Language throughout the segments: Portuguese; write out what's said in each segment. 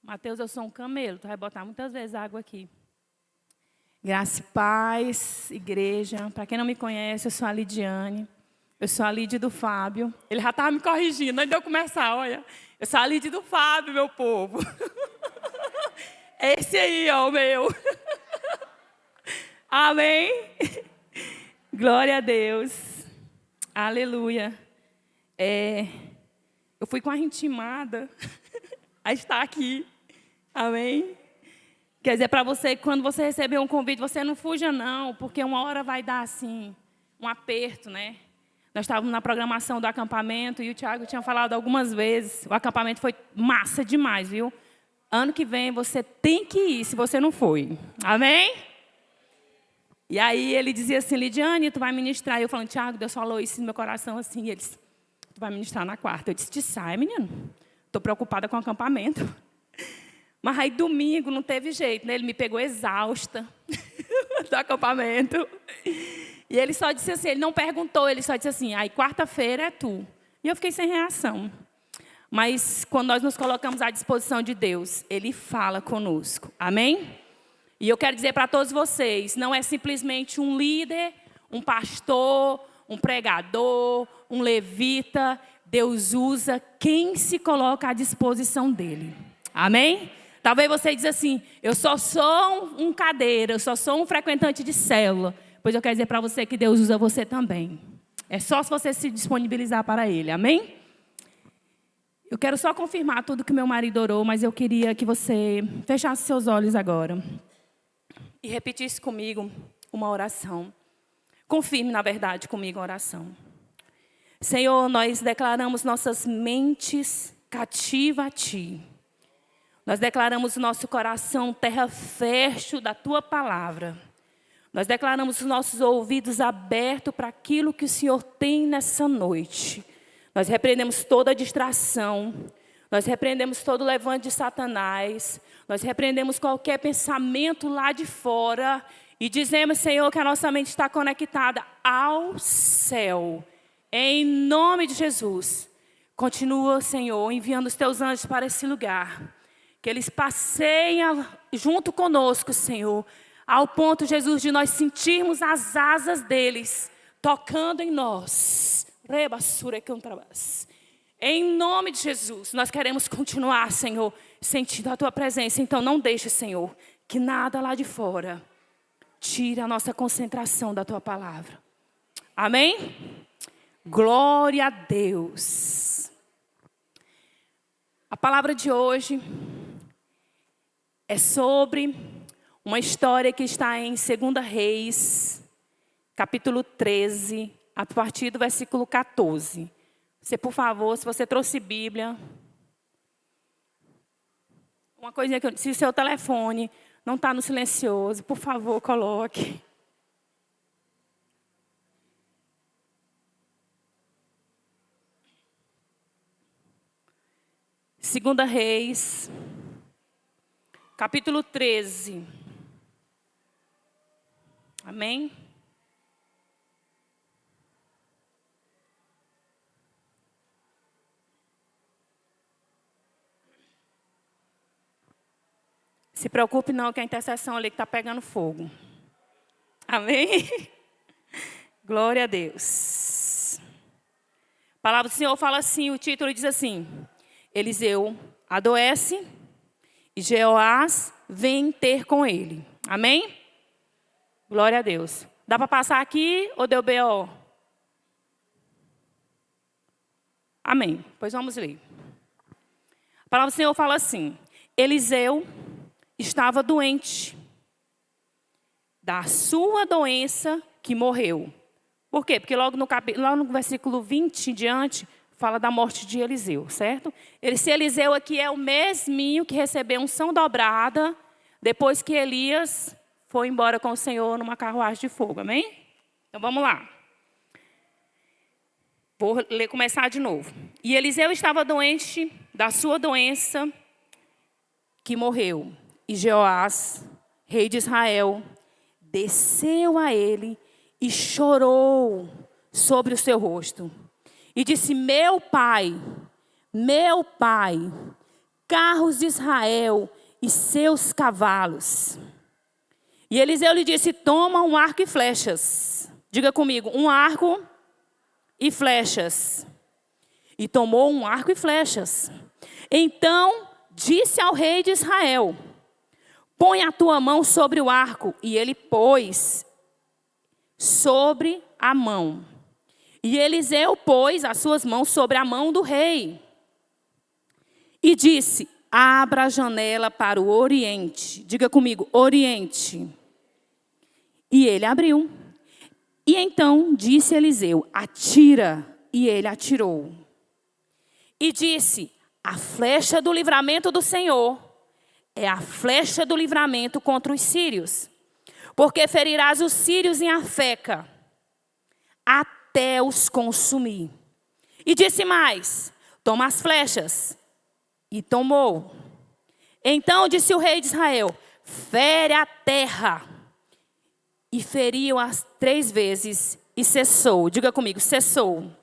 Mateus, eu sou um camelo. Tu vai botar muitas vezes água aqui. Graça e paz, igreja. Para quem não me conhece, eu sou a Lidiane. Eu sou a Lide do Fábio. Ele já estava me corrigindo antes de eu começar, olha. Eu sou a Lide do Fábio, meu povo. Esse aí, ó, o meu. Amém? Glória a Deus. Aleluia. Eu fui com a intimada a estar aqui. Amém? Quer dizer, para você, quando você receber um convite, você não fuja não, porque uma hora vai dar assim, um aperto, né? Nós estávamos na programação do acampamento e o Tiago tinha falado algumas vezes. O acampamento foi massa demais, viu? Ano que vem você tem que ir, se você não foi. Amém? E aí ele dizia assim, Lidiane, tu vai ministrar. Eu falando, Tiago, Deus falou isso no meu coração assim. E eles, tu vai ministrar na quarta. Eu disse, te sai, menino. Estou preocupada com o acampamento. Mas aí domingo não teve jeito, né? Ele me pegou exausta do acampamento. E ele só disse assim, ele não perguntou, ele só disse assim, aí quarta-feira é tu. E eu fiquei sem reação. Mas quando nós nos colocamos à disposição de Deus, Ele fala conosco. Amém? E eu quero dizer para todos vocês, não é simplesmente um líder, um pastor, um pregador, um levita. Deus usa quem se coloca à disposição dEle. Amém? Talvez você diz assim, eu só sou um cadeira, eu só sou um frequentante de célula. Pois eu quero dizer para você que Deus usa você também. É só se você se disponibilizar para Ele. Amém? Eu quero só confirmar tudo que meu marido orou, mas eu queria que você fechasse seus olhos agora. E repetisse comigo uma oração. Confirme, na verdade, comigo a oração. Senhor, nós declaramos nossas mentes cativas a Ti. Nós declaramos o nosso coração terra fértil da Tua palavra. Nós declaramos os nossos ouvidos abertos para aquilo que o Senhor tem nessa noite. Nós repreendemos toda distração. Nós repreendemos todo o levante de Satanás. Nós repreendemos qualquer pensamento lá de fora. E dizemos, Senhor, que a nossa mente está conectada ao céu. Em nome de Jesus. Continua, Senhor, enviando os Teus anjos para esse lugar. Que eles passeiem junto conosco, Senhor. Ao ponto, Jesus, de nós sentirmos as asas deles tocando em nós. Em nome de Jesus, nós queremos continuar, Senhor, sentindo a Tua presença. Então não deixe, Senhor, que nada lá de fora tire a nossa concentração da Tua palavra. Amém? Glória a Deus. A palavra de hoje é sobre uma história que está em 2 Reis, capítulo 13, a partir do versículo 14. Você, por favor, se você trouxe Bíblia, uma coisinha que eu disse, se seu telefone não está no silencioso, por favor, coloque. Segunda Reis, capítulo 13. Amém? Se preocupe não, que a intercessão ali que está pegando fogo. Amém? Glória a Deus. A palavra do Senhor fala assim, o título diz assim, Eliseu adoece e Jeoás vem ter com ele. Amém? Glória a Deus. Dá para passar aqui ou deu B.O.? Amém. Pois vamos ler. A palavra do Senhor fala assim, Eliseu estava doente da sua doença que morreu. Por quê? Porque logo no versículo 20 em diante, fala da morte de Eliseu, certo? Esse Eliseu aqui é o mesminho que recebeu unção dobrada depois que Elias foi embora com o Senhor numa carruagem de fogo, amém? Então vamos lá. Vou começar de novo. E Eliseu estava doente da sua doença que morreu. E Jeoás, rei de Israel, desceu a ele e chorou sobre o seu rosto. E disse, meu pai, carros de Israel e seus cavalos. E Eliseu lhe disse, toma um arco e flechas. Diga comigo, um arco e flechas. E tomou um arco e flechas. Então disse ao rei de Israel, põe a tua mão sobre o arco. E ele pôs sobre a mão. E Eliseu pôs as suas mãos sobre a mão do rei. E disse, abra a janela para o oriente. Diga comigo, oriente. E ele abriu. E então disse Eliseu, atira. E ele atirou. E disse, a flecha do livramento do Senhor é a flecha do livramento contra os sírios. Porque ferirás os sírios em Afeca, até os consumir. E disse mais, toma as flechas. E tomou. Então disse o rei de Israel, fere a terra. E feriu-as 3 vezes e cessou. Diga comigo, cessou.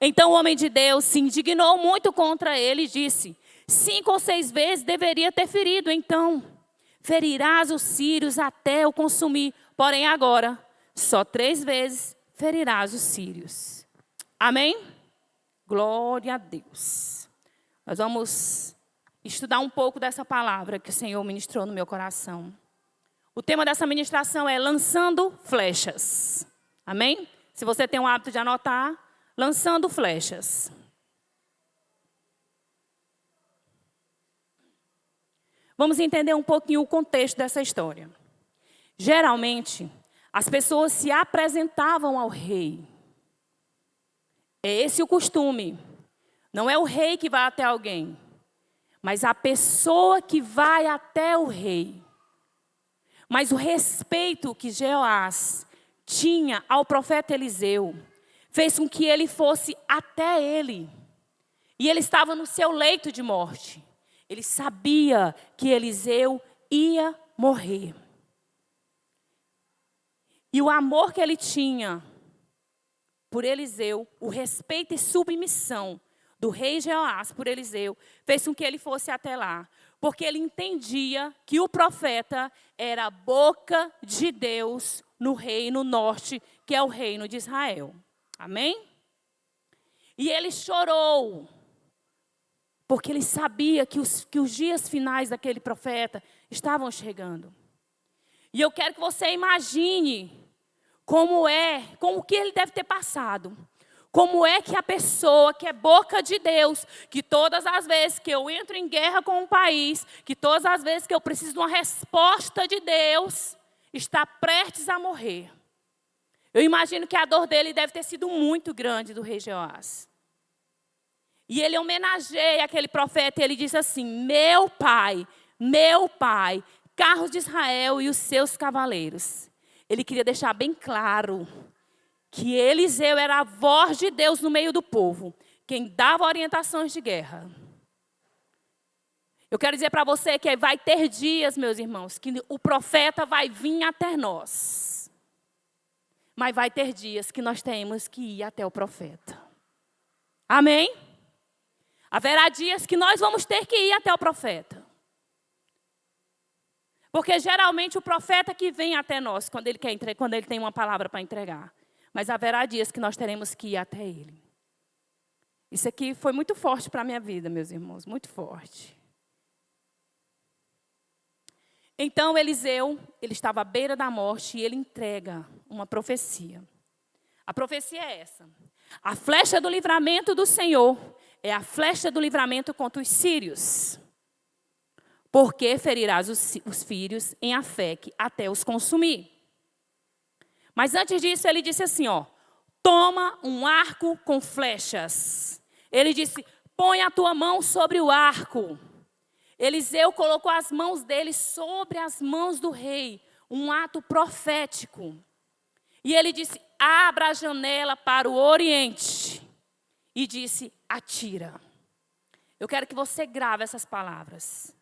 Então o homem de Deus se indignou muito contra ele e disse, 5 ou 6 vezes deveria ter ferido. Então ferirás os sírios até o consumir. Porém agora, só 3 vezes ferirás os sírios. Amém? Glória a Deus. Nós vamos estudar um pouco dessa palavra que o Senhor ministrou no meu coração. O tema dessa ministração é lançando flechas. Amém? Se você tem o hábito de anotar, lançando flechas. Vamos entender um pouquinho o contexto dessa história. Geralmente, as pessoas se apresentavam ao rei. É esse o costume. Não é o rei que vai até alguém, mas a pessoa que vai até o rei. Mas o respeito que Jeoás tinha ao profeta Eliseu fez com que ele fosse até ele. E ele estava no seu leito de morte. Ele sabia que Eliseu ia morrer. E o amor que ele tinha por Eliseu, o respeito e submissão do rei Jeoás por Eliseu, fez com que ele fosse até lá. Porque ele entendia que o profeta era a boca de Deus no reino norte, que é o reino de Israel. Amém? E ele chorou, porque ele sabia que os dias finais daquele profeta estavam chegando. E eu quero que você imagine como que ele deve ter passado. Como é que a pessoa que é boca de Deus, que todas as vezes que eu entro em guerra com um país, que todas as vezes que eu preciso de uma resposta de Deus, está prestes a morrer. Eu imagino que a dor dele deve ter sido muito grande do rei Jeoás. E ele homenageia aquele profeta e ele diz assim, meu pai, carros de Israel e os seus cavaleiros. Ele queria deixar bem claro que Eliseu era a voz de Deus no meio do povo, quem dava orientações de guerra. Eu quero dizer para você que vai ter dias, meus irmãos, que o profeta vai vir até nós. Mas vai ter dias que nós temos que ir até o profeta. Amém? Haverá dias que nós vamos ter que ir até o profeta. Porque geralmente o profeta que vem até nós, quando ele tem uma palavra para entregar. Mas haverá dias que nós teremos que ir até ele. Isso aqui foi muito forte para a minha vida, meus irmãos, muito forte. Então Eliseu, ele estava à beira da morte e ele entrega uma profecia. A profecia é essa. A flecha do livramento do Senhor é a flecha do livramento contra os sírios. Porque ferirás os filhos em Afeque até os consumir. Mas antes disso, ele disse assim, toma um arco com flechas. Ele disse, põe a tua mão sobre o arco. Eliseu colocou as mãos dele sobre as mãos do rei, um ato profético. E ele disse, abra a janela para o oriente. E disse, atira. Eu quero que você grave essas palavras.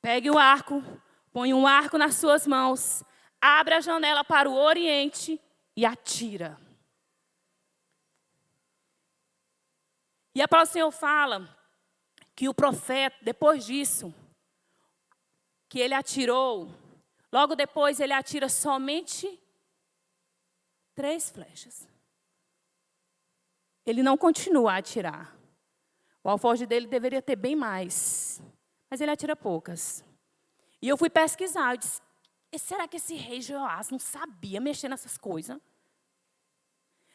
Pegue o arco, põe um arco nas suas mãos, abre a janela para o oriente e atira. E a palavra do Senhor fala que o profeta, depois disso, que ele atirou, logo depois ele atira somente 3 flechas. Ele não continua a atirar. O alforje dele deveria ter bem mais, mas ele atira poucas. E eu fui pesquisar, eu disse, será que esse rei Jeoás não sabia mexer nessas coisas?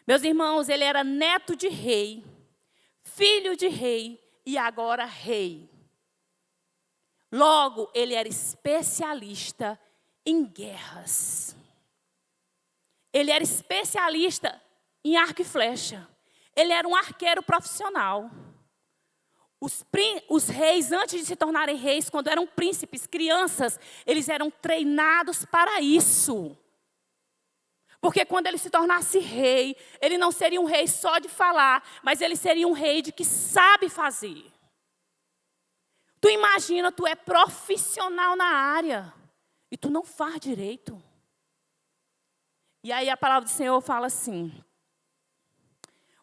Meus irmãos, ele era neto de rei, filho de rei e agora rei. Logo, ele era especialista em guerras. Ele era especialista em arco e flecha. Ele era um arqueiro profissional. Os reis, antes de se tornarem reis, quando eram príncipes, crianças, eles eram treinados para isso. Porque quando ele se tornasse rei, ele não seria um rei só de falar, mas ele seria um rei de que sabe fazer. Tu imagina, tu é profissional na área e tu não faz direito. E aí a palavra do Senhor fala assim,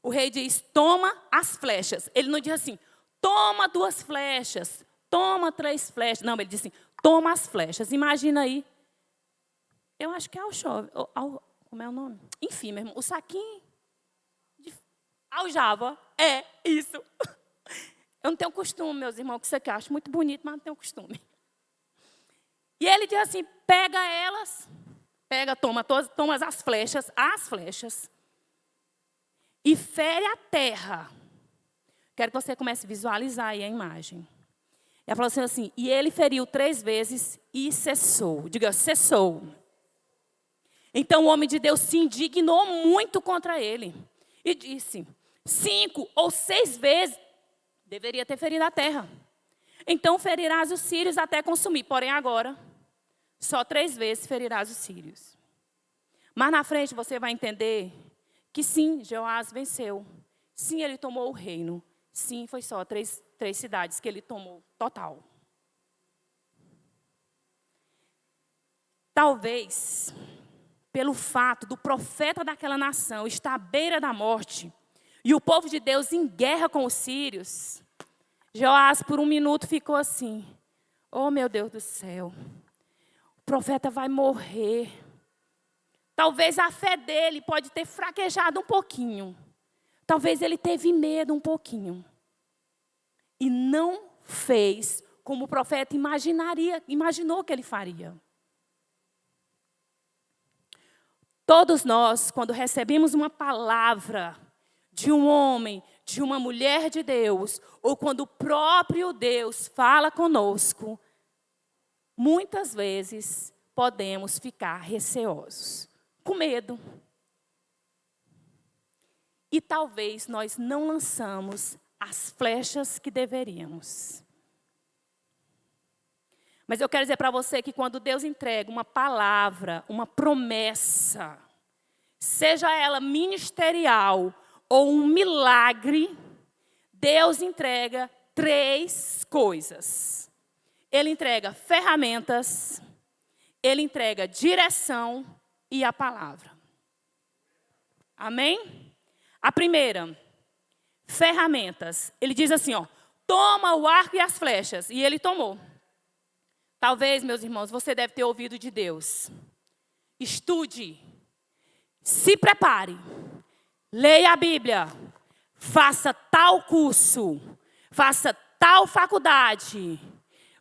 o rei diz, toma as flechas. Ele não diz assim, toma 2 flechas, toma 3 flechas. Não, ele diz assim, toma as flechas. Imagina aí. Eu acho que é como é o nome? Enfim, meu irmão, o saquinho de aljava. É isso. Eu não tenho costume, meus irmãos, que isso aqui eu acho muito bonito, mas não tenho costume. E ele diz assim, pega elas, toma as flechas, e fere a terra. Quero que você comece a visualizar aí a imagem. Ela falou assim, e ele feriu 3 vezes e cessou. Diga, cessou. Então o homem de Deus se indignou muito contra ele. E disse, 5 ou 6 vezes deveria ter ferido a terra. Então ferirás os sírios até consumir. Porém agora, só 3 vezes ferirás os sírios. Mas na frente você vai entender que sim, Jeoás venceu. Sim, ele tomou o reino. Sim, foi só 3 cidades que ele tomou total. Talvez, pelo fato do profeta daquela nação estar à beira da morte, e o povo de Deus em guerra com os sírios, Jeoás por um minuto ficou assim, oh meu Deus do céu, o profeta vai morrer. Talvez a fé dele pode ter fraquejado um pouquinho. Talvez ele teve medo um pouquinho. E não fez como o profeta imaginou que ele faria. Todos nós, quando recebemos uma palavra de um homem, de uma mulher de Deus, ou quando o próprio Deus fala conosco, muitas vezes podemos ficar receosos, com medo. E talvez nós não lançamos as flechas que deveríamos. Mas eu quero dizer para você que quando Deus entrega uma palavra, uma promessa, seja ela ministerial ou um milagre, Deus entrega 3 coisas. Ele entrega ferramentas, ele entrega direção e a palavra. Amém? A primeira, ferramentas. Ele diz assim, ó, toma o arco e as flechas. E ele tomou. Talvez, meus irmãos, você deve ter ouvido de Deus. Estude, se prepare, leia a Bíblia, faça tal curso, faça tal faculdade,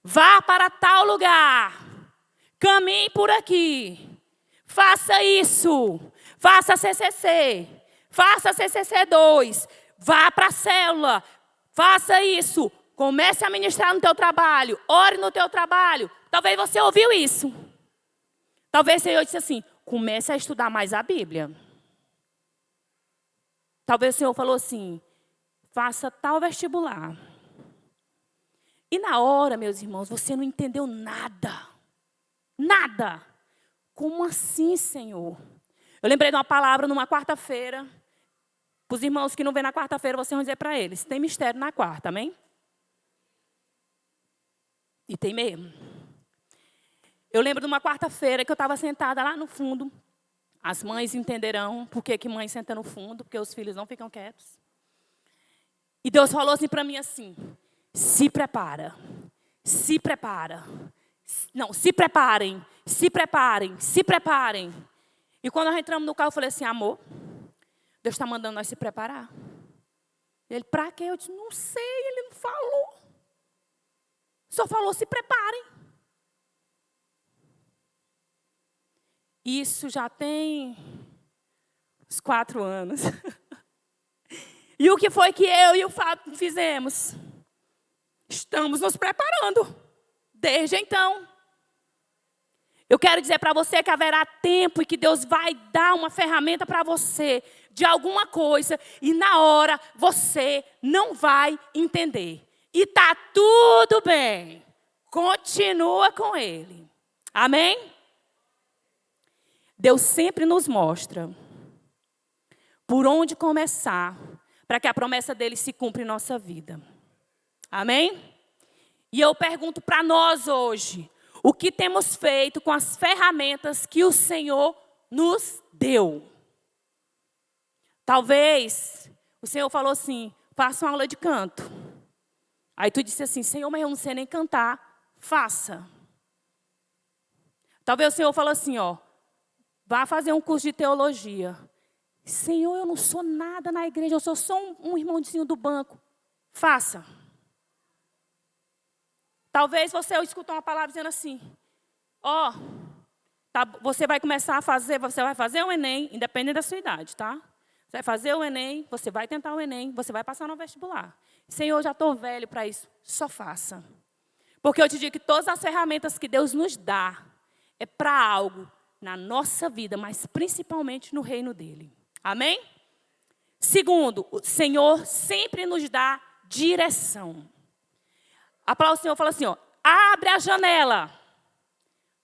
vá para tal lugar, caminhe por aqui, faça isso, faça CCC, faça CCC2, vá para a célula, faça isso, comece a ministrar no teu trabalho, ore no teu trabalho. Talvez você ouviu isso. Talvez o Senhor disse assim, comece a estudar mais a Bíblia. Talvez o Senhor falou assim, faça tal vestibular. E na hora, meus irmãos, você não entendeu nada. Nada. Como assim, Senhor? Eu lembrei de uma palavra numa quarta-feira. Para os irmãos que não vêm na quarta-feira, vocês vão dizer para eles, tem mistério na quarta, amém? E tem mesmo. Eu lembro de uma quarta-feira que eu estava sentada lá no fundo. As mães entenderão por que mãe senta no fundo, porque os filhos não ficam quietos. E Deus falou assim para mim assim, se prepara, se prepara. Não, se preparem, se preparem, se preparem. E quando nós entramos no carro, eu falei assim, amor, Deus está mandando nós se preparar. Ele, para quê? Eu disse, não sei, ele não falou. Só falou, se preparem. Isso já tem uns 4 anos. E o que foi que eu e o Fábio fizemos? Estamos nos preparando. Desde então. Eu quero dizer para você que haverá tempo e que Deus vai dar uma ferramenta para você de alguma coisa e na hora você não vai entender. E está tudo bem. Continua com Ele. Amém? Deus sempre nos mostra por onde começar para que a promessa dele se cumpra em nossa vida. Amém? E eu pergunto para nós hoje, o que temos feito com as ferramentas que o Senhor nos deu? Talvez o Senhor falou assim, faça uma aula de canto. Aí tu disse assim, Senhor, mas eu não sei nem cantar. Faça. Talvez o Senhor falou assim, ó, vá fazer um curso de teologia. Senhor, eu não sou nada na igreja, eu sou só um irmãozinho do banco. Faça. Talvez você escutou uma palavra dizendo assim, ó, tá, você vai começar a fazer, você vai fazer o Enem, independente da sua idade, tá? Você vai fazer o Enem, você vai tentar o Enem, você vai passar no vestibular. Senhor, eu já estou velho para isso. Só faça. Porque eu te digo que todas as ferramentas que Deus nos dá é para algo na nossa vida, mas principalmente no reino dele. Amém? Segundo, o Senhor sempre nos dá direção. A palavra do Senhor fala assim, ó, abre a janela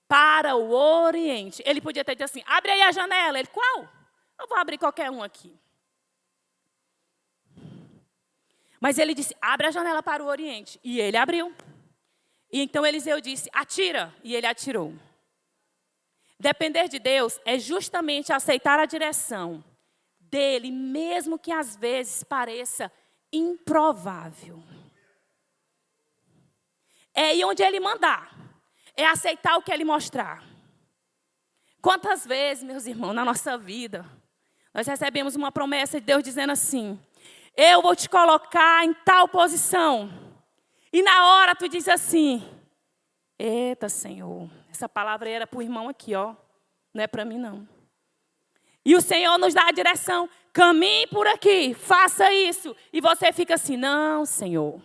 para o Oriente. Ele podia ter dito assim, abre aí a janela. Ele, qual? Eu vou abrir qualquer um aqui. Mas ele disse, abre a janela para o Oriente. E ele abriu. E então Eliseu disse, atira. E ele atirou. Depender de Deus é justamente aceitar a direção dele, mesmo que às vezes pareça improvável. É ir onde ele mandar. É aceitar o que ele mostrar. Quantas vezes, meus irmãos, na nossa vida, nós recebemos uma promessa de Deus dizendo assim, eu vou te colocar em tal posição. E na hora tu diz assim, eita, Senhor, essa palavra era para o irmão aqui, ó. Não é para mim, não. E o Senhor nos dá a direção, caminhe por aqui, faça isso. E você fica assim, não, Senhor,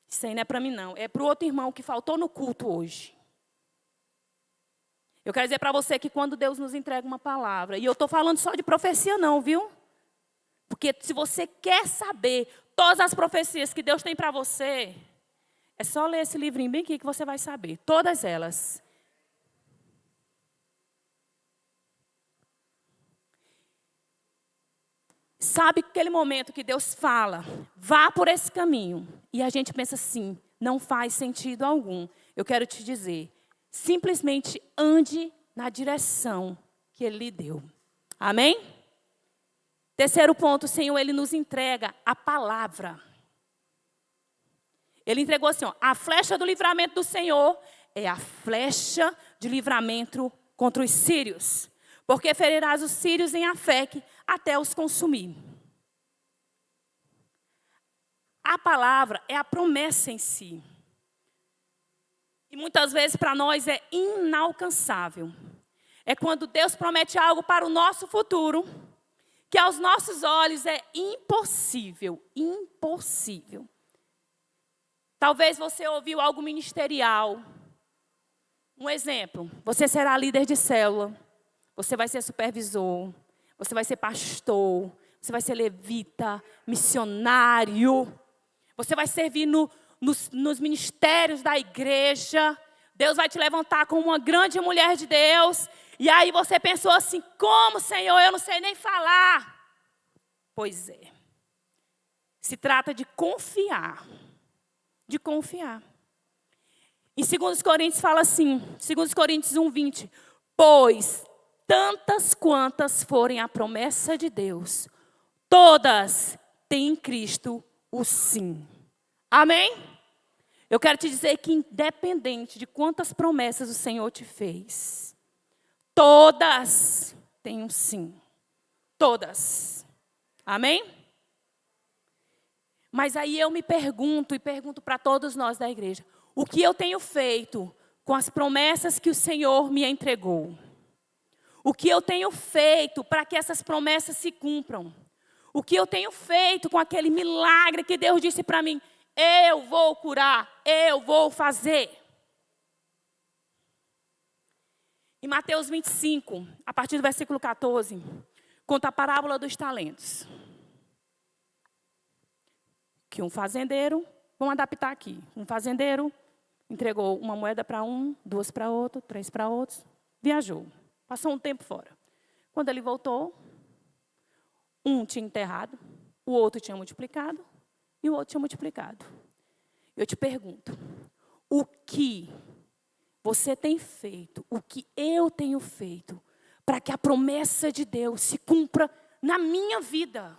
isso aí não é para mim, não. É para o outro irmão que faltou no culto hoje. Eu quero dizer para você que quando Deus nos entrega uma palavra, e eu estou falando só de profecia não, viu? Porque se você quer saber todas as profecias que Deus tem para você, é só ler esse livrinho bem aqui que você vai saber. Todas elas. Sabe aquele momento que Deus fala, vá por esse caminho. E a gente pensa assim, não faz sentido algum. Eu quero te dizer, simplesmente ande na direção que Ele lhe deu. Amém? Terceiro ponto, o Senhor, Ele nos entrega a palavra. Ele entregou assim, ó, a flecha do livramento do Senhor é a flecha de livramento contra os sírios. Porque ferirás os sírios em Afeque até os consumir. A palavra é a promessa em si. E muitas vezes para nós é inalcançável. É quando Deus promete algo para o nosso futuro, que aos nossos olhos é impossível, impossível. Talvez você ouviu algo ministerial. Um exemplo, você será líder de célula, você vai ser supervisor, você vai ser pastor, você vai ser levita, missionário, você vai servir nos ministérios da igreja, Deus vai te levantar como uma grande mulher de Deus, e aí você pensou assim, como, Senhor, eu não sei nem falar. Pois é, se trata de confiar, de confiar. Em 2 Coríntios fala assim, 2 Coríntios 1:20, pois tantas quantas forem a promessa de Deus, todas têm em Cristo o sim. Amém? Eu quero te dizer que independente de quantas promessas o Senhor te fez, todas têm um sim. Todas. Amém? Mas aí eu me pergunto e pergunto para todos nós da igreja, o que eu tenho feito com as promessas que o Senhor me entregou? O que eu tenho feito para que essas promessas se cumpram? O que eu tenho feito com aquele milagre que Deus disse para mim? Eu vou curar, eu vou fazer. Em Mateus 25, a partir do versículo 14, conta a parábola dos talentos. Que um fazendeiro, vamos adaptar aqui, um fazendeiro entregou uma moeda para um, 2 para outro, 3 para outros, viajou, passou um tempo fora. Quando ele voltou, um tinha enterrado, o outro tinha multiplicado e o outro tinha multiplicado. Eu te pergunto, o que você tem feito, o que eu tenho feito, para que a promessa de Deus se cumpra na minha vida?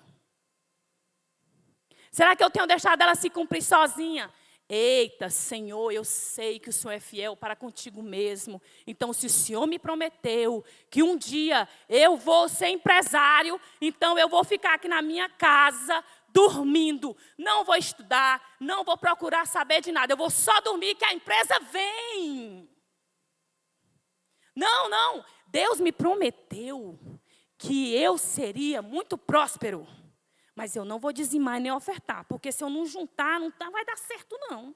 Será que eu tenho deixado ela se cumprir sozinha? Eita, Senhor, eu sei que o Senhor é fiel para contigo mesmo. Então, se o Senhor me prometeu que um dia eu vou ser empresário, então eu vou ficar aqui na minha casa, dormindo. Não vou estudar, não vou procurar saber de nada. Eu vou só dormir que a empresa vem. Não, não. Deus me prometeu que eu seria muito próspero. Mas eu não vou dizimar nem ofertar, porque se eu não juntar, não vai dar certo, não.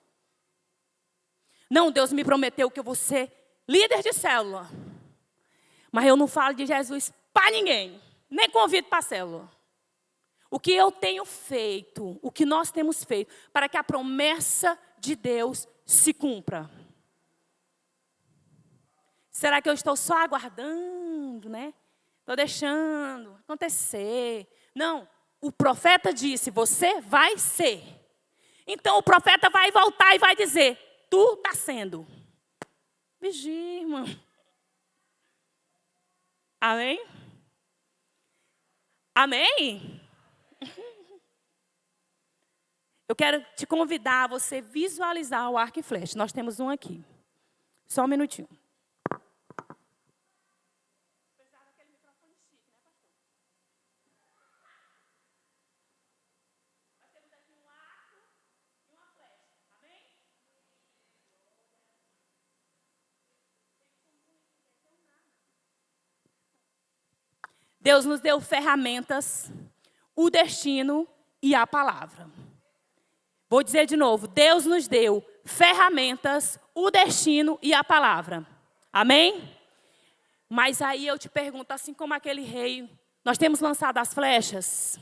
Não, Deus me prometeu que eu vou ser líder de célula. Mas eu não falo de Jesus para ninguém, nem convido para a célula. O que eu tenho feito, o que nós temos feito, para que a promessa de Deus se cumpra? Será que eu estou só aguardando, né? Estou deixando acontecer. Não. O profeta disse, você vai ser. Então o profeta vai voltar e vai dizer, tu está sendo. Vigia, irmão. Amém? Amém? Eu quero te convidar a você visualizar o arco e flecha. Nós temos um aqui. Só um minutinho. Deus nos deu ferramentas, o destino e a palavra. Vou dizer de novo, Deus nos deu ferramentas, o destino e a palavra. Amém? Mas aí eu te pergunto, assim como aquele rei, nós temos lançado as flechas?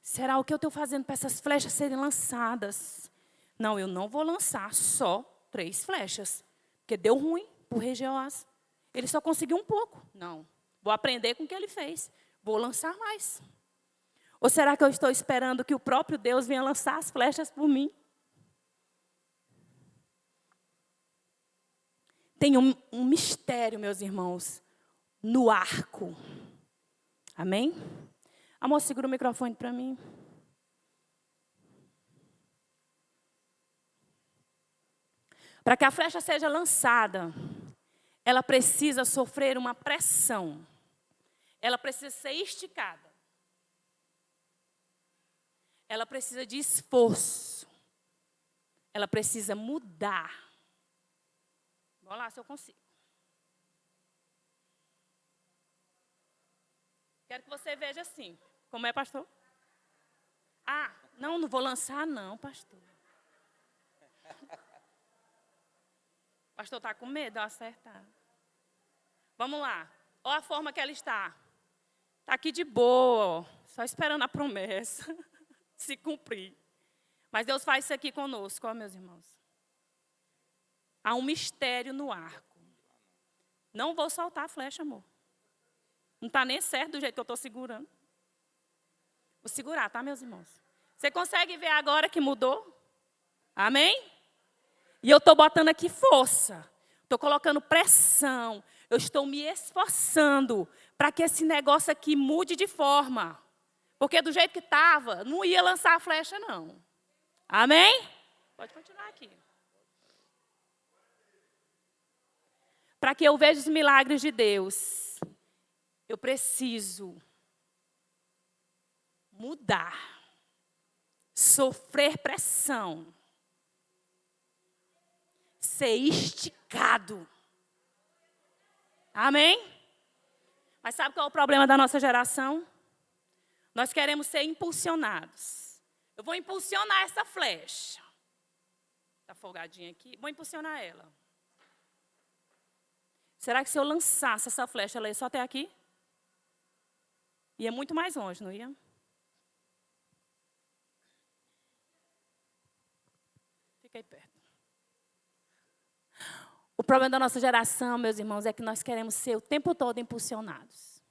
Será o que eu estou fazendo para essas flechas serem lançadas? Não, eu não vou lançar só 3 flechas, porque deu ruim para o rei Jeoás. Ele só conseguiu um pouco. Não. Vou aprender com o que ele fez. Vou lançar mais. Ou será que eu estou esperando que o próprio Deus venha lançar as flechas por mim? Tem um mistério, meus irmãos, no arco. Amém? Amor, segura o microfone para mim. Para que a flecha seja lançada, ela precisa sofrer uma pressão. Ela precisa ser esticada. Ela precisa de esforço. Ela precisa mudar. Vamos lá, se eu consigo. Quero que você veja assim. Como é, pastor? Ah, não vou lançar não, pastor. O pastor está com medo de eu acertar. Vamos lá. Olha a forma que ela está. Está aqui de boa, ó, só esperando a promessa se cumprir. Mas Deus faz isso aqui conosco, ó, meus irmãos. Há um mistério no arco. Não vou soltar a flecha, amor. Não está nem certo do jeito que eu estou segurando. Vou segurar, tá, meus irmãos? Você consegue ver agora que mudou? Amém? E eu estou botando aqui força. Estou colocando pressão. Eu estou me esforçando para que esse negócio aqui mude de forma. Porque do jeito que estava, não ia lançar a flecha, não. Amém? Pode continuar aqui. Para que eu veja os milagres de Deus, eu preciso mudar, sofrer pressão, ser esticado. Amém? Mas sabe qual é o problema da nossa geração? Nós queremos ser impulsionados. Eu vou impulsionar essa flecha. Está folgadinha aqui. Vou impulsionar ela. Será que se eu lançasse essa flecha, ela ia só até aqui? Ia muito mais longe, não ia? Fica aí perto. O problema da nossa geração, meus irmãos, é que nós queremos ser o tempo todo impulsionados.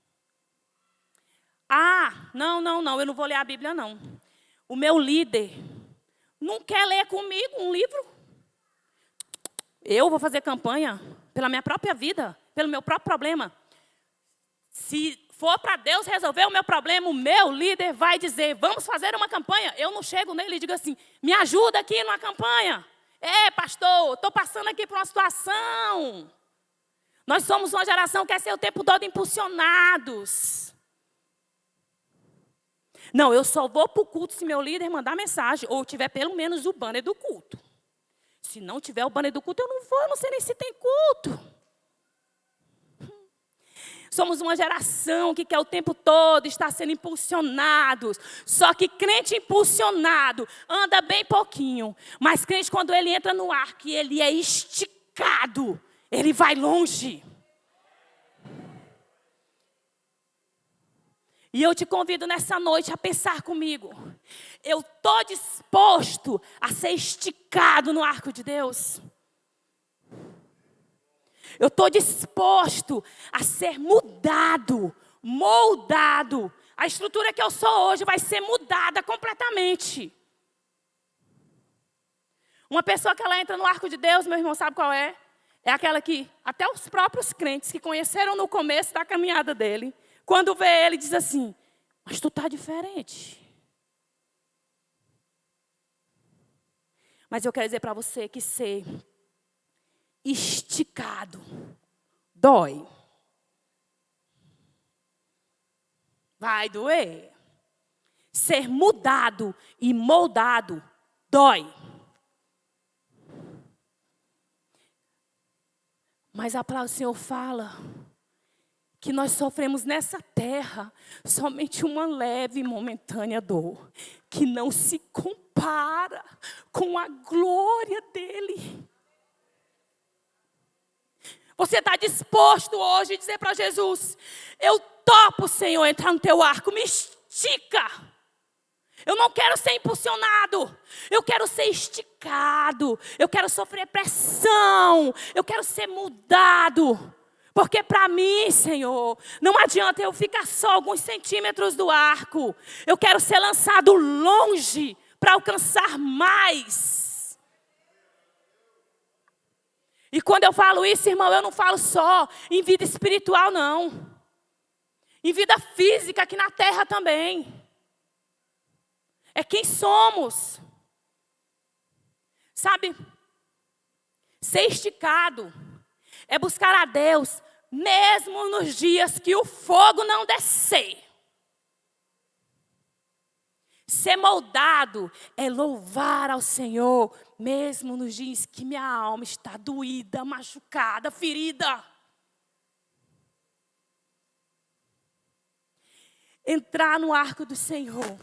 Não, eu não vou ler a Bíblia, não. O meu líder não quer ler comigo um livro. Eu vou fazer campanha pela minha própria vida, pelo meu próprio problema. Se for para Deus resolver o meu problema, o meu líder vai dizer, vamos fazer uma campanha. Eu não chego nele e digo assim, me ajuda aqui numa campanha. Pastor, estou passando aqui por uma situação. Nós somos uma geração que quer ser o tempo todo impulsionados. Não, eu só vou para o culto se meu líder mandar mensagem, ou tiver pelo menos o banner do culto. Se não tiver o banner do culto, eu não vou, eu não sei nem se tem culto. Somos uma geração que quer o tempo todo estar sendo impulsionados. Só que crente impulsionado anda bem pouquinho. Mas crente, quando ele entra no arco e ele é esticado, ele vai longe. E eu te convido nessa noite a pensar comigo. Eu estou disposto a ser esticado no arco de Deus? Eu estou disposto a ser mudado, moldado. A estrutura que eu sou hoje vai ser mudada completamente. Uma pessoa que ela entra no arco de Deus, meu irmão, sabe qual é? É aquela que até os próprios crentes que conheceram no começo da caminhada dele, quando vê ele, diz assim, mas tu está diferente. Mas eu quero dizer para você que ser esticado dói. Vai doer. Ser mudado e moldado dói. Mas a palavra do Senhor fala que nós sofremos nessa terra somente uma leve e momentânea dor, que não se compara com a glória dele. Você está disposto hoje a dizer para Jesus, eu topo, Senhor, entrar no teu arco, me estica. Eu não quero ser impulsionado, eu quero ser esticado, eu quero sofrer pressão, eu quero ser mudado. Porque para mim, Senhor, não adianta eu ficar só alguns centímetros do arco. Eu quero ser lançado longe para alcançar mais. E quando eu falo isso, irmão, eu não falo só em vida espiritual, não. Em vida física, aqui na terra também. É quem somos. Sabe? Ser esticado é buscar a Deus, mesmo nos dias que o fogo não descer. Ser moldado é louvar ao Senhor, mesmo nos dias que minha alma está doída, machucada, ferida. Entrar no arco do Senhor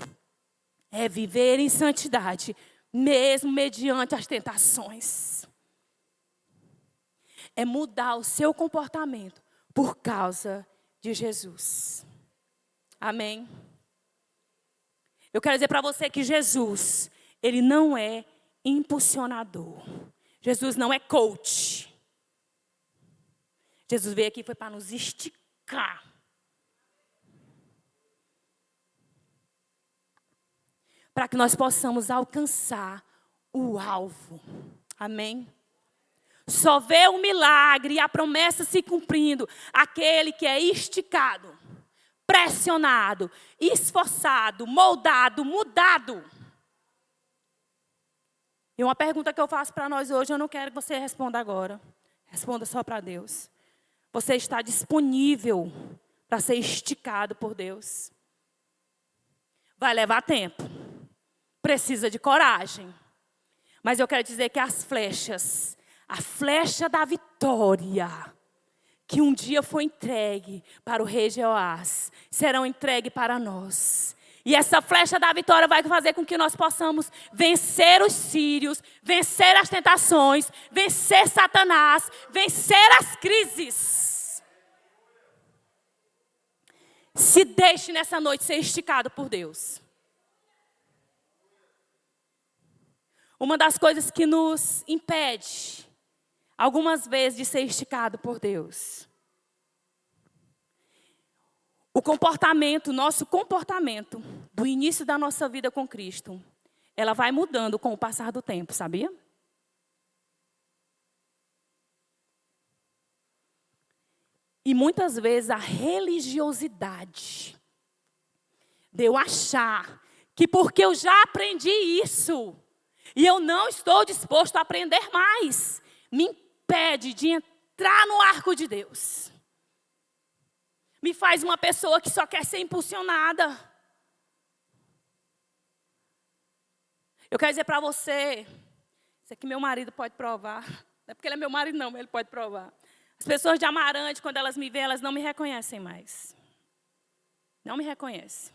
é viver em santidade, mesmo mediante as tentações. É mudar o seu comportamento por causa de Jesus. Amém? Eu quero dizer para você que Jesus, ele não é impulsionador. Jesus não é coach. Jesus veio aqui foi para nos esticar. Para que nós possamos alcançar o alvo. Amém? Só vê o milagre e a promessa se cumprindo aquele que é esticado, pressionado, esforçado, moldado, mudado. E uma pergunta que eu faço para nós hoje, eu não quero que você responda agora. Responda só para Deus. Você está disponível para ser esticado por Deus? Vai levar tempo. Precisa de coragem. Mas eu quero dizer que as flechas, a flecha da vitória, que um dia foi entregue para o rei Jeoás, serão entregues para nós. E essa flecha da vitória vai fazer com que nós possamos vencer os sírios, vencer as tentações, vencer Satanás, vencer as crises. Se deixe nessa noite ser esticado por Deus. Uma das coisas que nos impede, algumas vezes, de ser esticado por Deus. O comportamento, nosso comportamento, do início da nossa vida com Cristo, ela vai mudando com o passar do tempo, sabia? E muitas vezes a religiosidade, de eu achar que porque eu já aprendi isso, e eu não estou disposto a aprender mais, me impede de entrar no arco de Deus. Me faz uma pessoa que só quer ser impulsionada. Eu quero dizer para você, isso aqui meu marido pode provar. Não é porque ele é meu marido não, mas ele pode provar. As pessoas de Amarante, quando elas me veem, elas não me reconhecem mais. Não me reconhecem.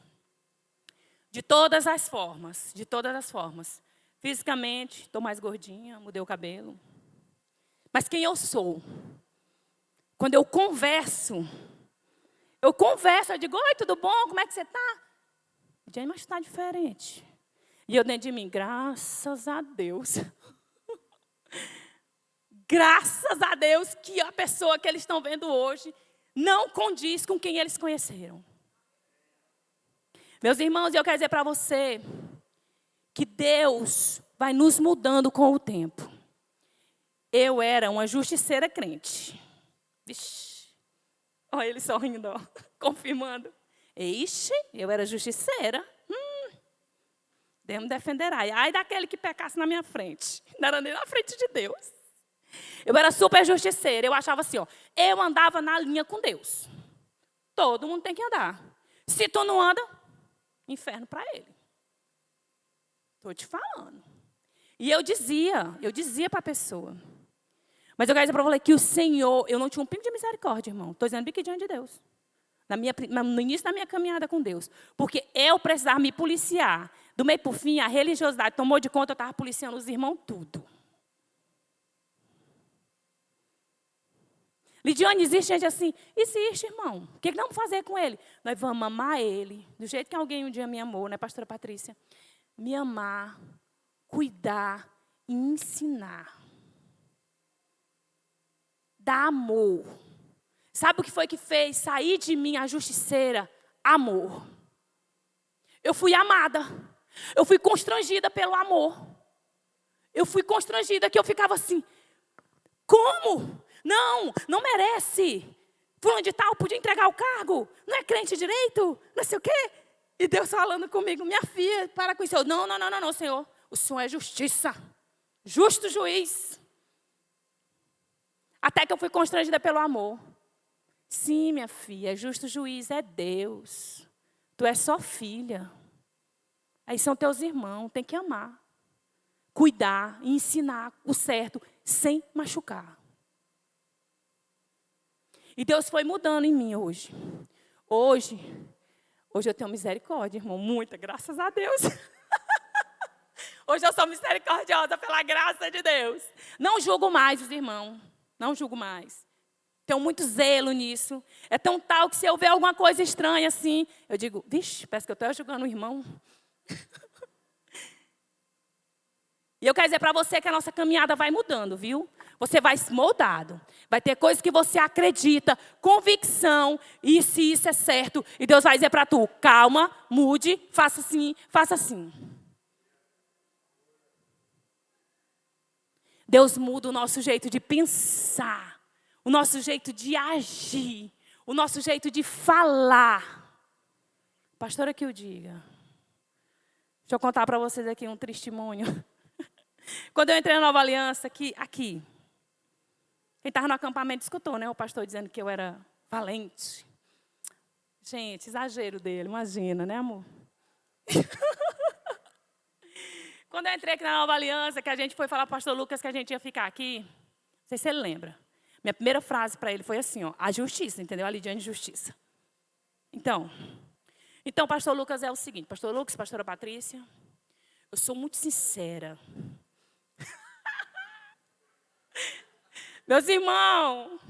De todas as formas, de todas as formas. Fisicamente, estou mais gordinha, mudei o cabelo. Mas quem eu sou? Quando eu converso, eu digo, oi, tudo bom? Como é que você está? Jane, mas está diferente. E eu dentro de mim, graças a Deus. Graças a Deus que a pessoa que eles estão vendo hoje não condiz com quem eles conheceram. Meus irmãos, eu quero dizer para você que Deus vai nos mudando com o tempo. Eu era uma justiceira crente. Vixe. Olha ele sorrindo, ó, confirmando. Ixi, eu era justiceira. Deus me defenderá. Ai daquele que pecasse na minha frente. Não era nem na frente de Deus. Eu era super justiceira. Eu achava assim, ó, eu andava na linha com Deus. Todo mundo tem que andar. Se tu não anda, inferno para ele. Estou te falando. E eu dizia para a pessoa. Mas eu quero dizer para você que o Senhor, eu não tinha um pingo de misericórdia, irmão. Estou dizendo bem diante de Deus. No início da minha caminhada com Deus. Porque eu precisava me policiar. Do meio para o fim, a religiosidade tomou de conta, eu estava policiando os irmãos tudo. Lidiane, existe gente assim? Existe, irmão. O que nós vamos fazer com ele? Nós vamos amar ele, do jeito que alguém um dia me amou, né, pastora Patrícia? Me amar, cuidar e ensinar. Dar amor. Sabe o que foi que fez sair de mim a justiceira? Amor. Eu fui amada. Eu fui constrangida pelo amor. Eu fui constrangida que eu ficava assim, como? Não merece. Fulano de tal podia entregar o cargo. Não é crente direito? Não sei o quê. E Deus falando comigo, minha filha, para com isso. Eu, não, Senhor. O Senhor é justiça. Justo juiz. Até que eu fui constrangida pelo amor. Sim, minha filha, justo juiz é Deus. Tu és só filha. Aí são teus irmãos, tem que amar. Cuidar e ensinar o certo, sem machucar. E Deus foi mudando em mim hoje. Hoje eu tenho misericórdia, irmão, muita, graças a Deus. Hoje eu sou misericordiosa pela graça de Deus. Não julgo mais os irmãos, não julgo mais. Tenho muito zelo nisso. É tão tal que se eu ver alguma coisa estranha assim, eu digo, vixe, parece que eu estou julgando o irmão. E eu quero dizer para você que a nossa caminhada vai mudando, viu? Você vai se moldado. Vai ter coisas que você acredita, convicção, e se isso é certo, e Deus vai dizer para tu, calma, mude, faça assim, faça assim. Deus muda o nosso jeito de pensar, o nosso jeito de agir, o nosso jeito de falar. Pastora, que eu diga. Deixa eu contar para vocês aqui um testemunho. Quando eu entrei na Nova Aliança, aqui. Quem estava no acampamento escutou, né? O pastor dizendo que eu era valente. Gente, exagero dele, imagina, né, amor? Quando eu entrei aqui na Nova Aliança, que a gente foi falar para o pastor Lucas que a gente ia ficar aqui, não sei se ele lembra. Minha primeira frase para ele foi assim, ó, a justiça, entendeu? A Lidiane Justiça. Então, pastor Lucas é o seguinte, pastor Lucas, pastora Patrícia, eu sou muito sincera. Meus irmãos,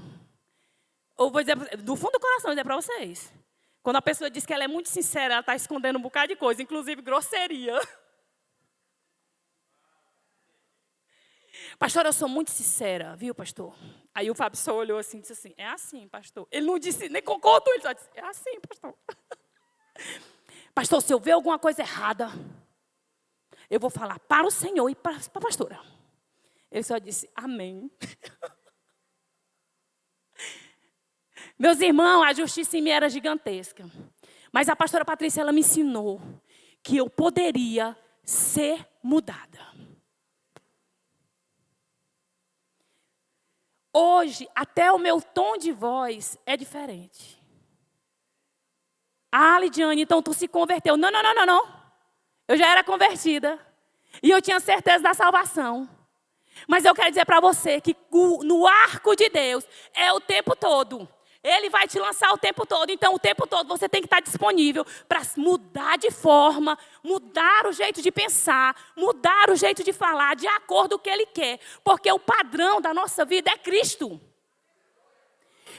eu vou dizer, do fundo do coração, vou dizer para vocês. Quando a pessoa diz que ela é muito sincera, ela está escondendo um bocado de coisa, inclusive grosseria. Pastor, eu sou muito sincera, viu, pastor? Aí o Fábio só olhou assim e disse assim, é assim, pastor. Ele não disse, nem concordou, ele só disse, é assim, pastor. Pastor, se eu ver alguma coisa errada, eu vou falar para o Senhor e para a pastora. Ele só disse, amém. Meus irmãos, a justiça em mim era gigantesca. Mas a pastora Patrícia, ela me ensinou que eu poderia ser mudada. Hoje, até o meu tom de voz é diferente. Ah, Lidiane, então tu se converteu. Não. Eu já era convertida. E eu tinha certeza da salvação. Mas eu quero dizer para você que no arco de Deus é o tempo todo. Ele vai te lançar o tempo todo. Então, o tempo todo você tem que estar disponível para mudar de forma, mudar o jeito de pensar, mudar o jeito de falar, de acordo com o que Ele quer. Porque o padrão da nossa vida é Cristo.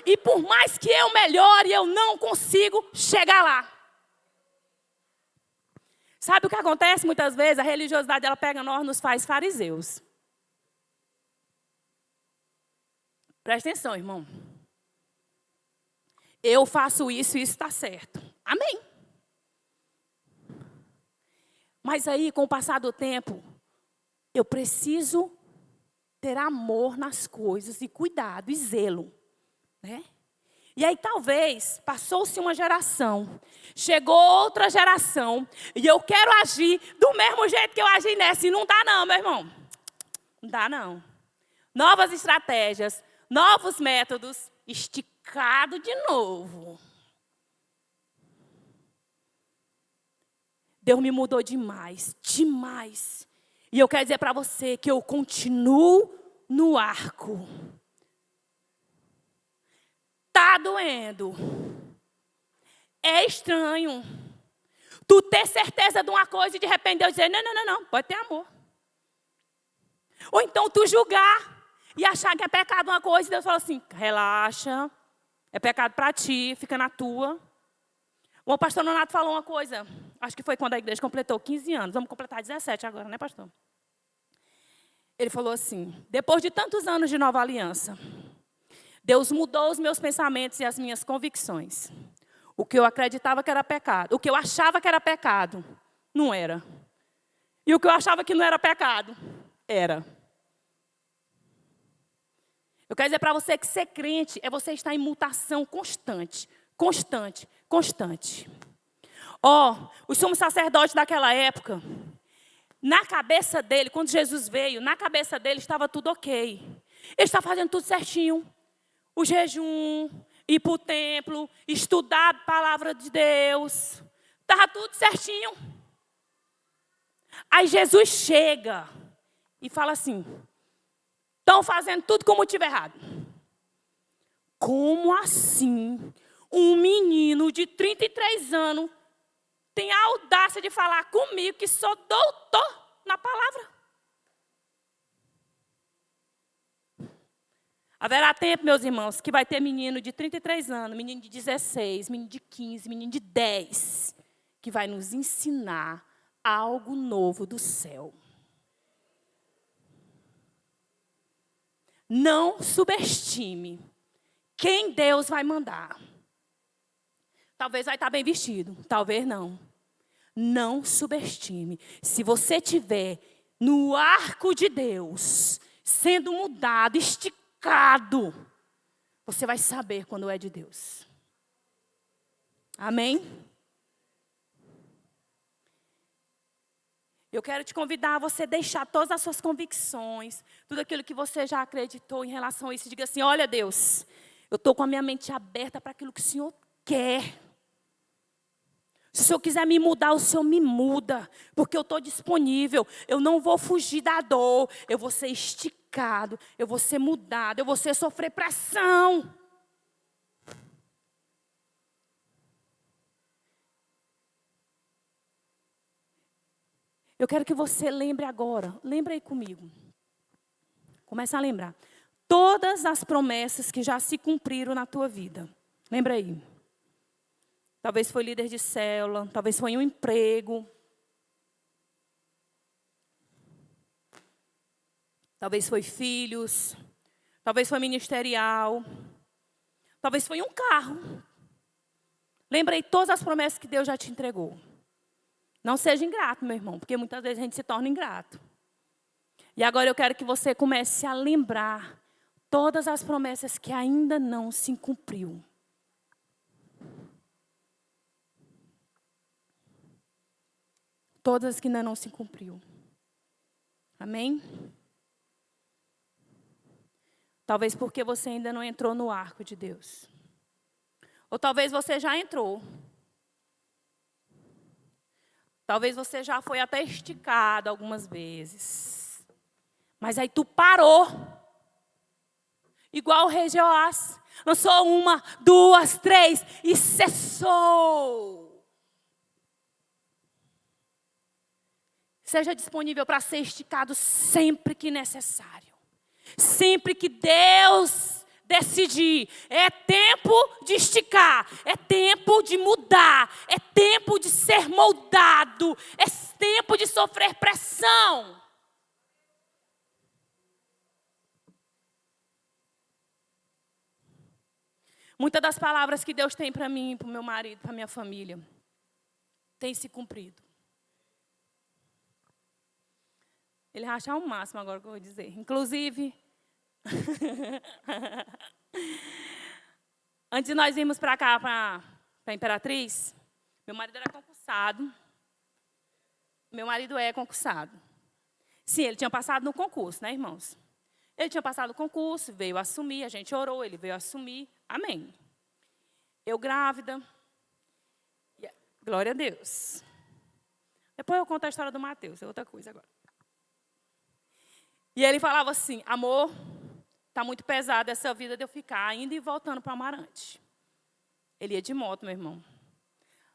E por mais que eu melhore, eu não consigo chegar lá. Sabe o que acontece muitas vezes? A religiosidade, ela pega nós, nos faz fariseus. Presta atenção, irmão. Eu faço isso e isso está certo. Amém. Mas aí, com o passar do tempo, eu preciso ter amor nas coisas e cuidado e zelo. Né? E aí, talvez, passou-se uma geração, chegou outra geração, e eu quero agir do mesmo jeito que eu agi nessa. E não dá não, meu irmão. Não dá não. Novas estratégias, novos métodos, esticado de novo. Deus me mudou demais, demais. E eu quero dizer para você que eu continuo no arco. Tá doendo. É estranho. Tu ter certeza de uma coisa e de repente Deus dizer, não, pode ter amor. Ou então tu julgar e achar que é pecado uma coisa e Deus fala assim, relaxa, é pecado para ti, fica na tua. O pastor Nonato falou uma coisa, acho que foi quando a igreja completou 15 anos, vamos completar 17 agora, né, pastor? Ele falou assim, depois de tantos anos de nova aliança, Deus mudou os meus pensamentos e as minhas convicções. O que eu acreditava que era pecado, o que eu achava que era pecado, não era. E o que eu achava que não era pecado, era. Eu quero dizer para você que ser crente é você estar em mutação constante. Os sumos sacerdotes daquela época, na cabeça dele, quando Jesus veio, na cabeça dele estava tudo ok. Ele estava fazendo tudo certinho. O jejum, ir para o templo, estudar a palavra de Deus. Estava tudo certinho. Aí Jesus chega e fala assim, estão fazendo tudo com motivo errado. Como assim um menino de 33 anos tem a audácia de falar comigo que sou doutor na palavra? Haverá tempo, meus irmãos, que vai ter menino de 33 anos, menino de 16, menino de 15, menino de 10, que vai nos ensinar algo novo do céu. Não subestime quem Deus vai mandar. Talvez vai estar bem vestido, talvez não. Não subestime. Se você estiver no arco de Deus, sendo mudado, esticado, você vai saber quando é de Deus. Amém? Eu quero te convidar a você deixar todas as suas convicções, tudo aquilo que você já acreditou em relação a isso. Diga assim, olha Deus, eu estou com a minha mente aberta para aquilo que o Senhor quer. Se o Senhor quiser me mudar, o Senhor me muda, porque eu estou disponível. Eu não vou fugir da dor, eu vou ser esticado, eu vou ser mudado, eu vou sofrer pressão. Eu quero que você lembre agora, lembra aí comigo. Começa a lembrar. Todas as promessas que já se cumpriram na tua vida. Lembra aí. Talvez foi líder de célula, talvez foi um emprego. Talvez foi filhos. Talvez foi ministerial. Talvez foi um carro. Lembra aí todas as promessas que Deus já te entregou. Não seja ingrato, meu irmão, porque muitas vezes a gente se torna ingrato. E agora eu quero que você comece a lembrar todas as promessas que ainda não se cumpriu. Todas que ainda não se cumpriu. Amém? Talvez porque você ainda não entrou no arco de Deus. Ou talvez você já entrou. Talvez você já foi até esticado algumas vezes. Mas aí tu parou. Igual o rei Jeoás. Lançou 1, 2, 3 e cessou. Seja disponível para ser esticado sempre que necessário. Sempre que Deus decidir, é tempo de esticar, é tempo de mudar, é tempo de ser moldado, é tempo de sofrer pressão. Muitas das palavras que Deus tem para mim, para o meu marido, para a minha família, tem se cumprido. Ele vai achar o máximo agora que eu vou dizer. Inclusive, antes de nós irmos para cá, para a Imperatriz, meu marido era concursado. Meu marido é concursado. Sim, ele tinha passado no concurso, né, irmãos? Ele tinha passado no concurso, veio assumir, a gente orou, ele veio assumir. Amém. Eu grávida. Glória a Deus. Depois eu conto a história do Mateus, é outra coisa agora. E ele falava assim, amor, está muito pesada essa vida de eu ficar indo e voltando para Amarante. Ele ia de moto, meu irmão.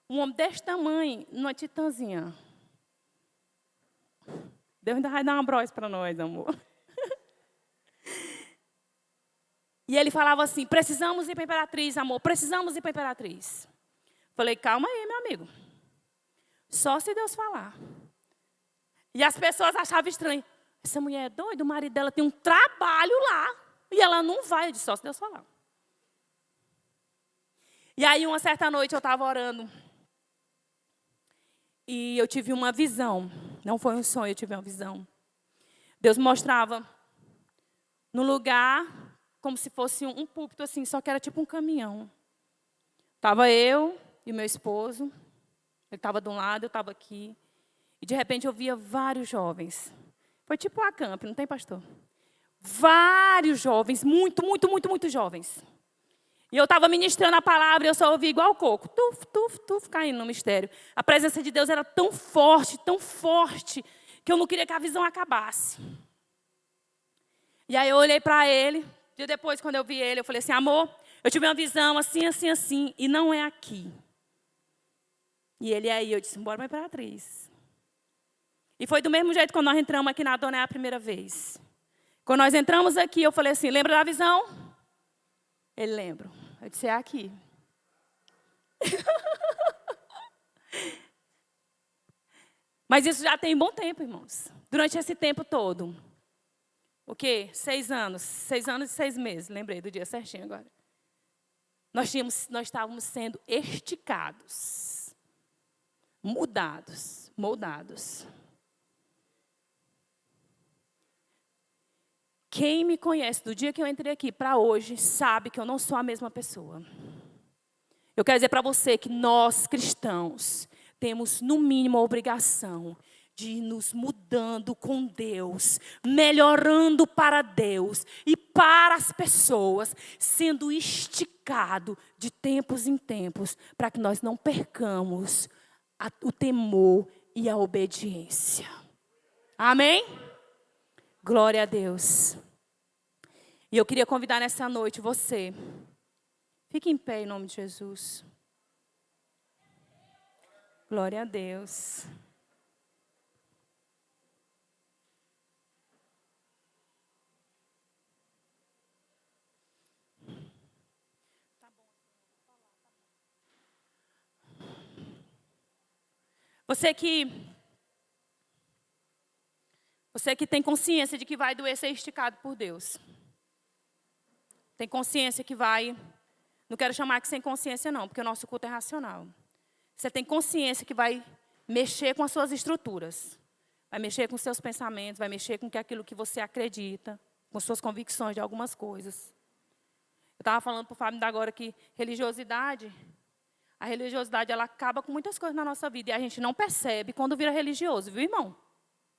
Um homem desse tamanho, numa titãzinha. Deus ainda vai dar uma brosse para nós, amor. E ele falava assim, precisamos ir para a Imperatriz, amor, precisamos ir para a Imperatriz. Falei, calma aí, meu amigo. Só se Deus falar. E as pessoas achavam estranho. Essa mulher é doida, o marido dela tem um trabalho lá. E ela não vai. Eu disse, só se Deus falar. E aí, uma certa noite, eu estava orando. E eu tive uma visão. Não foi um sonho, eu tive uma visão. Deus mostrava no lugar, como se fosse um púlpito assim, só que era tipo um caminhão. Estava eu e meu esposo. Ele estava de um lado, eu estava aqui. E, de repente, eu via vários jovens. Foi tipo a camp, não tem, pastor? Vários jovens, muito jovens. E eu estava ministrando a palavra e eu só ouvi igual o coco. Tuf, caindo no mistério. A presença de Deus era tão forte, que eu não queria que a visão acabasse. E aí eu olhei para ele. Dia depois, quando eu vi ele, eu falei assim, amor, eu tive uma visão assim, e não é aqui. E ele aí, eu disse, bora para a Imperatriz. E foi do mesmo jeito quando nós entramos aqui na Dona é a primeira vez. Quando nós entramos aqui, eu falei assim, lembra da visão? Ele lembra. Eu disse, é aqui. Mas isso já tem bom tempo, irmãos. Durante esse tempo todo. O quê? 6 anos. 6 anos e 6 meses. Lembrei do dia certinho agora. Nós estávamos sendo esticados. Mudados. Moldados. Quem me conhece do dia que eu entrei aqui para hoje sabe que eu não sou a mesma pessoa. Eu quero dizer para você que nós, cristãos, temos no mínimo a obrigação de ir nos mudando com Deus, melhorando para Deus e para as pessoas, sendo esticado de tempos em tempos, para que nós não percamos o temor e a obediência. Amém? Glória a Deus. E eu queria convidar nessa noite você. Fique em pé em nome de Jesus. Glória a Deus. Você que tem consciência de que vai doer ser esticado por Deus. Tem consciência que vai... Não quero chamar que sem consciência não, porque o nosso culto é racional. Você tem consciência que vai mexer com as suas estruturas. Vai mexer com os seus pensamentos, vai mexer com aquilo que você acredita, com suas convicções de algumas coisas. Eu estava falando para o Fábio agora que a religiosidade ela acaba com muitas coisas na nossa vida. E a gente não percebe quando vira religioso, viu, irmão?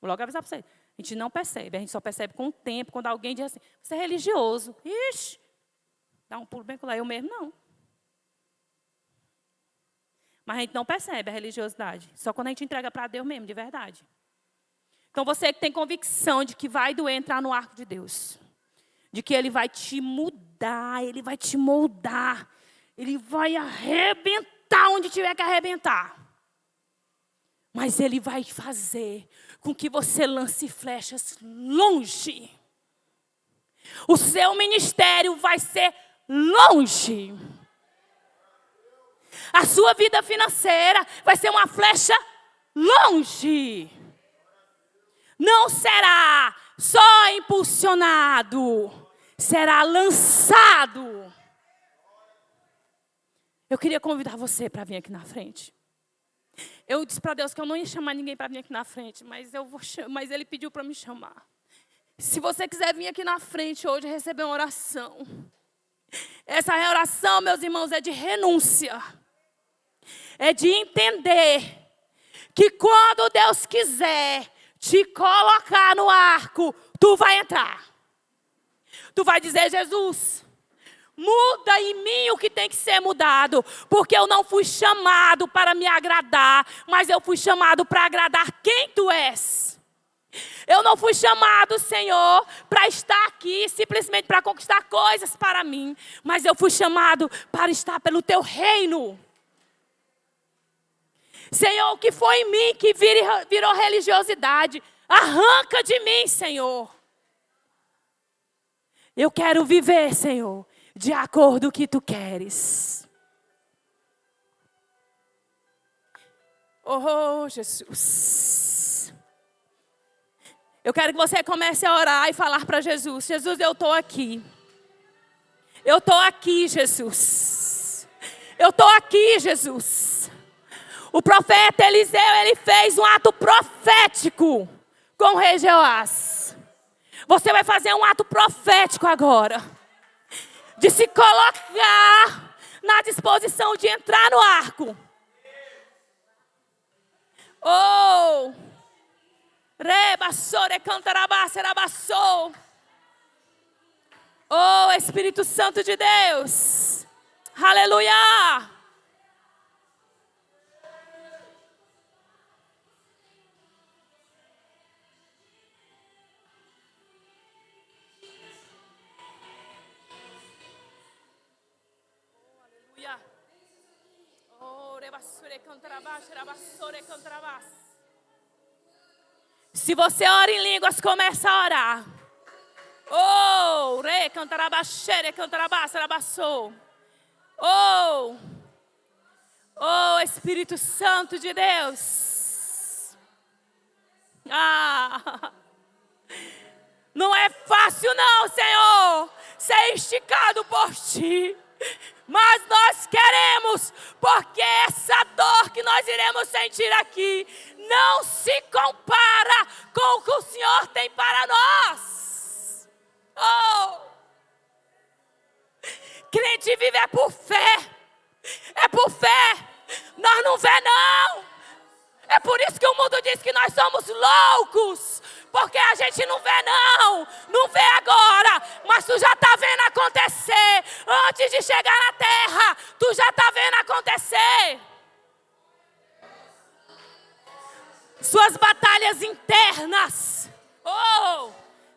Vou logo avisar para você. A gente não percebe, a gente só percebe com o tempo, quando alguém diz assim, você é religioso. Ixi, dá um pulo bem com lá, eu mesmo não. Mas a gente não percebe a religiosidade. Só quando a gente entrega para Deus mesmo, de verdade. Então, você que tem convicção de que vai doer entrar no arco de Deus. De que Ele vai te mudar, Ele vai te moldar. Ele vai arrebentar onde tiver que arrebentar. Mas Ele vai fazer com que você lance flechas longe. O seu ministério vai ser longe. A sua vida financeira vai ser uma flecha longe. Não será só impulsionado, será lançado. Eu queria convidar você para vir aqui na frente. Eu disse para Deus que eu não ia chamar ninguém para vir aqui na frente, mas Ele pediu para me chamar. Se você quiser vir aqui na frente hoje receber uma oração, essa oração, meus irmãos, é de renúncia. É de entender que quando Deus quiser te colocar no arco, tu vai entrar. Tu vai dizer, Jesus, muda em mim o que tem que ser mudado. Porque eu não fui chamado para me agradar, mas eu fui chamado para agradar quem tu és. Eu não fui chamado, Senhor, para estar aqui simplesmente para conquistar coisas para mim. Mas eu fui chamado para estar pelo teu reino. Senhor, o que foi em mim que virou religiosidade, arranca de mim, Senhor. Eu quero viver, Senhor, de acordo com o que tu queres. Oh, Jesus. Eu quero que você comece a orar e falar para Jesus. Jesus, eu estou aqui. Eu estou aqui, Jesus. Eu estou aqui, Jesus. O profeta Eliseu, ele fez um ato profético com o rei Jeoás. Você vai fazer um ato profético agora. De se colocar na disposição de entrar no arco. Oh! Rebassore cantarabá serabassou. Oh, Espírito Santo de Deus. Aleluia! Se você ora em línguas, começa a orar. Oh, re cantarabaxere cantarabaçarabaçou. Oh, oh, Espírito Santo de Deus. Não é fácil não, Senhor, ser esticado por Ti. Mas nós queremos, porque essa dor que nós iremos sentir aqui não se compara com o que o Senhor tem para nós. Oh! Crente vive é por fé. É por fé. Nós não vê não. É por isso que o mundo diz que nós somos loucos. Porque a gente não vê não. Não vê agora. Mas tu já está vendo acontecer. Antes de chegar na terra, tu já está vendo acontecer. Suas batalhas internas,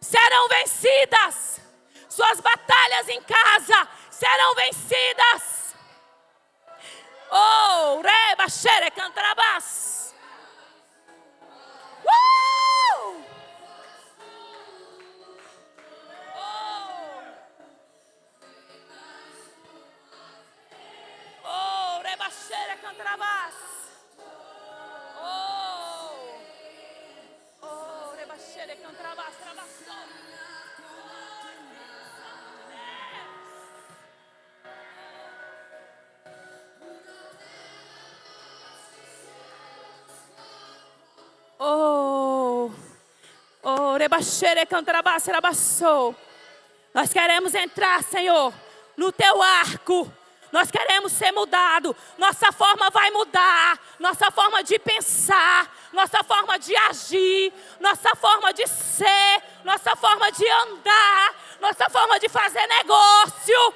serão vencidas. Suas batalhas em casa serão vencidas. Reba, xere, cantarabás. Reba, xere, cantarabás. Reba, xere, cantarabás, trabação. Nós queremos entrar, Senhor, no teu arco. Nós queremos ser mudados. Nossa forma vai mudar. Nossa forma de pensar. Nossa forma de agir. Nossa forma de ser. Nossa forma de andar. Nossa forma de fazer negócio.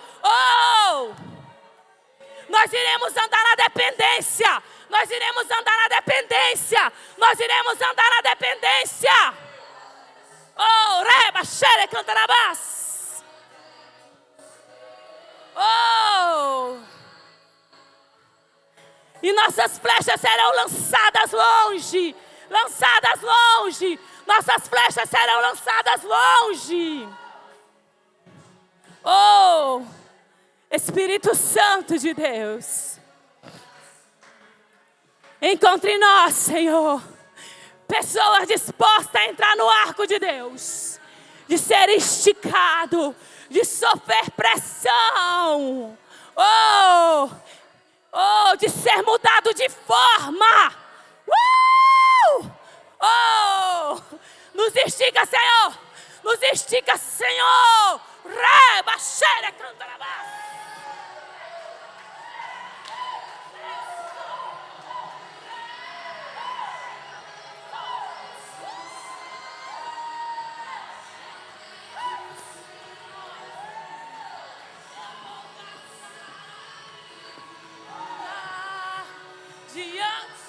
Nós iremos andar na dependência. Nós iremos andar na dependência. Nós iremos andar na dependência. Reba, xere, cantarabás. E nossas flechas serão lançadas longe. Lançadas longe. Nossas flechas serão lançadas longe. Espírito Santo de Deus, encontre em nós, Senhor, pessoas dispostas a entrar no arco de Deus, de ser esticado, de sofrer pressão, de ser mudado de forma. Nos estica, Senhor. Nos estica, Senhor. Reba, xere, cantarabás. Diante